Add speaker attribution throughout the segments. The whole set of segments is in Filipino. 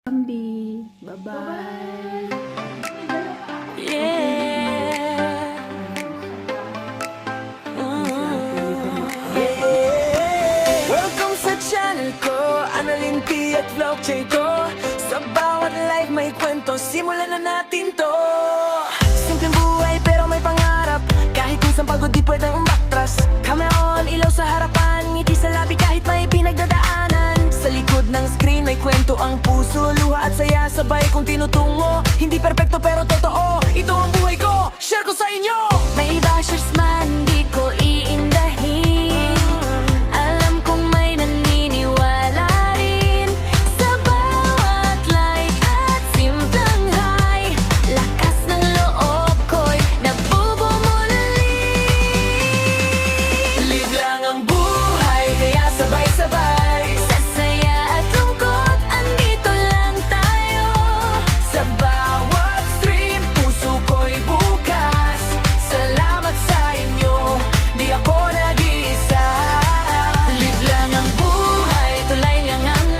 Speaker 1: Bambi, bye-bye.
Speaker 2: Yeah. Welcome sa channel ko, Annalyn P at Vlog J ko. Sa bawat live may kwento, simulan na natin to. Simpleng buhay pero may pangarap, kahit minsan pagod di pwedeng umatras. Camera on, ilaw sa harapan, ngiti sa labi kahit may pinagdadaanan. Sa likod ng screen may kwento ang puso, luha at saya sabay kong tinutungo. Hindi perpekto pero totoo, ito ang buhay ko, share ko sa inyo. May bashers man, di ko iindahin. Alam kong may naniniwala rin sa bawat like at simpleng hi. Lakas ng loob ko'y nabubumuli. Live lang ang buhay, kaya sabay-sabay. Sa saya at lungkot, andito lang tayo. Sa bawat stream, puso ko'y bukas. Salamat sa inyo, di ako nag-iisa. Live lang ang buhay, tulay lang ang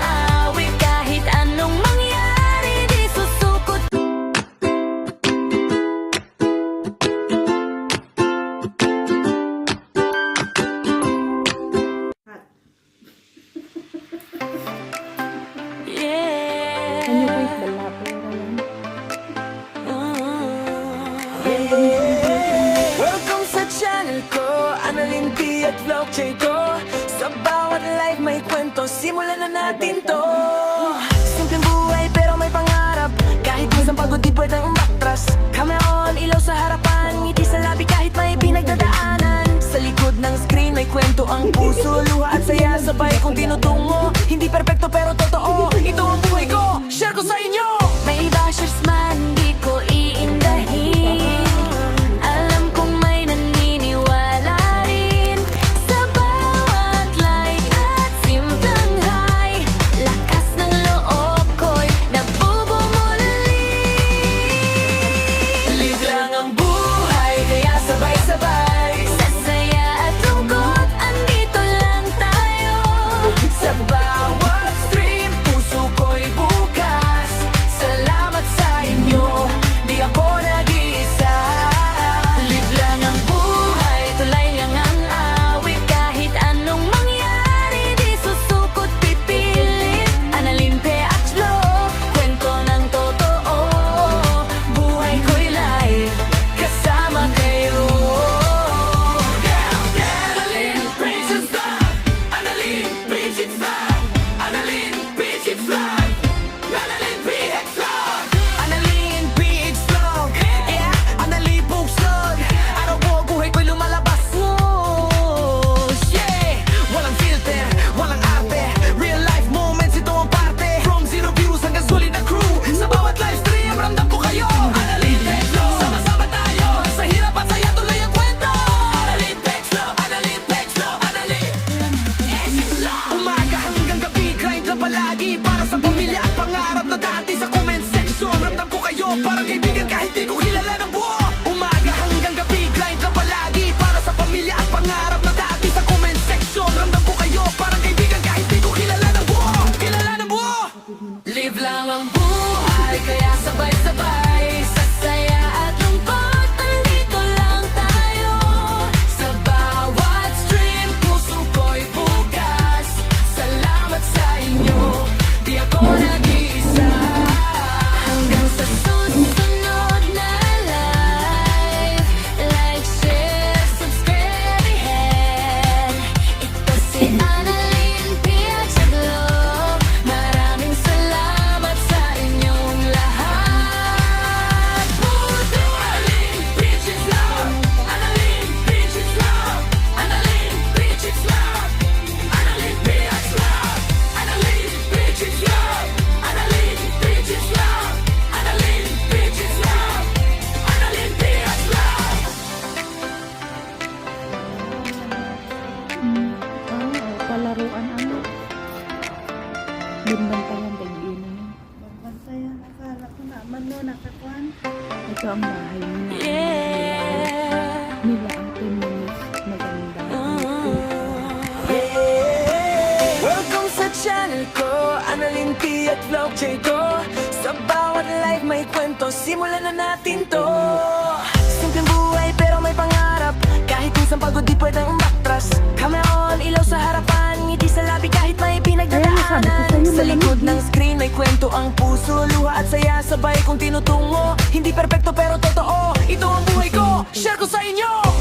Speaker 2: awit. Kahit anong mangyari, di susukot. Yeah.
Speaker 1: Ano ba yung balapin na yan?
Speaker 2: Welcome sa channel ko, Annalyn P at Vlog J ko. Sa bawat live may kwento, simulan na natin to. Simpleng buhay pero may pangarap, kahit minsan pagod di pwedeng umatras. Camera on, ilaw sa harapan, ngiti sa labi kahit may pinagdadaanan. Sa likod ng screen may kwento ang puso, luha at saya sabay kong tinutungo. Hindi perpekto pero totoo, ito ang buhay ko, share ko sa inyo. May bashers man, di ko iindahin. Alam kong may naniniwala rin sa bawat like at simpleng hi. Lakas ng loob ko'y nabubumuli. Live lang ang buhay, kaya sabay-sabay. Sa saya at lungkot, andito lang tayo. Sa bawat stream, puso ko'y bukas. Salamat sa inyo, di ako nag-iisa. Live lang ang buhay, tulay lang ang awit. Kahit anong mangyari, di susukot pipilit. Annalyn P at Vlog, kwento ng totoo. Buhay ko'y live, kasama kayo. Annalyn Princess Vlog, Annalyn Princess Vlog, Annalyn Princess Vlog, Annalyn PX Vlog, Annalyn PX Vlog, yeah, Annalyn Bugsod. Araw po buhay ko'y lumalabas. Yeah, walang filter, walang arte. Real life moments, ito ang parte. From zero views hanggang solid na crew. Sa bawat live stream, ramdam ko kayo. Annalyn PX Vlog, sama-sama tayo. Sa hirap at saya, tuloy ang kwento. Annalyn PX Vlog, Annalyn PX Vlog, Annalyn PX Vlog. Umaga hanggang gabi, grind lang palagi. Para sa pamilya at pangarap na dati. Sa comment section, ramdam ko kayo. Parang kaibigan kahit di ko kilala ng buo. Umaga hanggang gabi, grind lang palagi. Para sa pamilya at pangarap na dati. Sa comment section, ramdam ko kayo. Parang kaibigan kahit di ko kilala ng buo. Kilala ng buo. Live lang ang buhay, kaya sabay-sabay. Sa saya at lungkot, andito lang tayo. Sa bawat stream, puso ko'y bukas. Salamat sa inyo, di ako nag-iisa. Hanggang sa susunod na live. Like, share, subscribe, ahead. Ito si Annalyn P at Vlog. Maraming salamat sa inyong lahat. Puto Annalyn Peaches Vlog, Annalyn Peaches Vlog, Annalyn Peaches Vlog, Annalyn PX Vlog, Annalyn Peaches Vlog, Annalyn Peaches Vlog, Annalyn Peaches Vlog, Annalyn PX Vlog.
Speaker 1: Palaruan ano? Bundang pa yan, baby.
Speaker 3: Masaya, nakala ko naman no, nakakuan.
Speaker 1: Ito ang bahay nila.
Speaker 2: Yeah.
Speaker 1: Nila ang tinilis. Maganda.
Speaker 2: Welcome sa channel ko, Annalyn P at Vlog J to. Sa bawat life may kwento, simulan na natin to. Simpleng buhay pero may pangarap, kahit minsan pagod di pwedeng umatras. Camera on, ilaw sa harapan, ngiti sa labi kahit may
Speaker 1: Ayan, sabi ko
Speaker 2: pinagdadaanan.
Speaker 1: sa'yo,
Speaker 2: Sa likod
Speaker 1: malamig.
Speaker 2: ng screen may kwento ang puso, luha at saya sabay kong tinutungo. Hindi perpekto pero totoo, ito ang buhay ko, share ko sa inyo.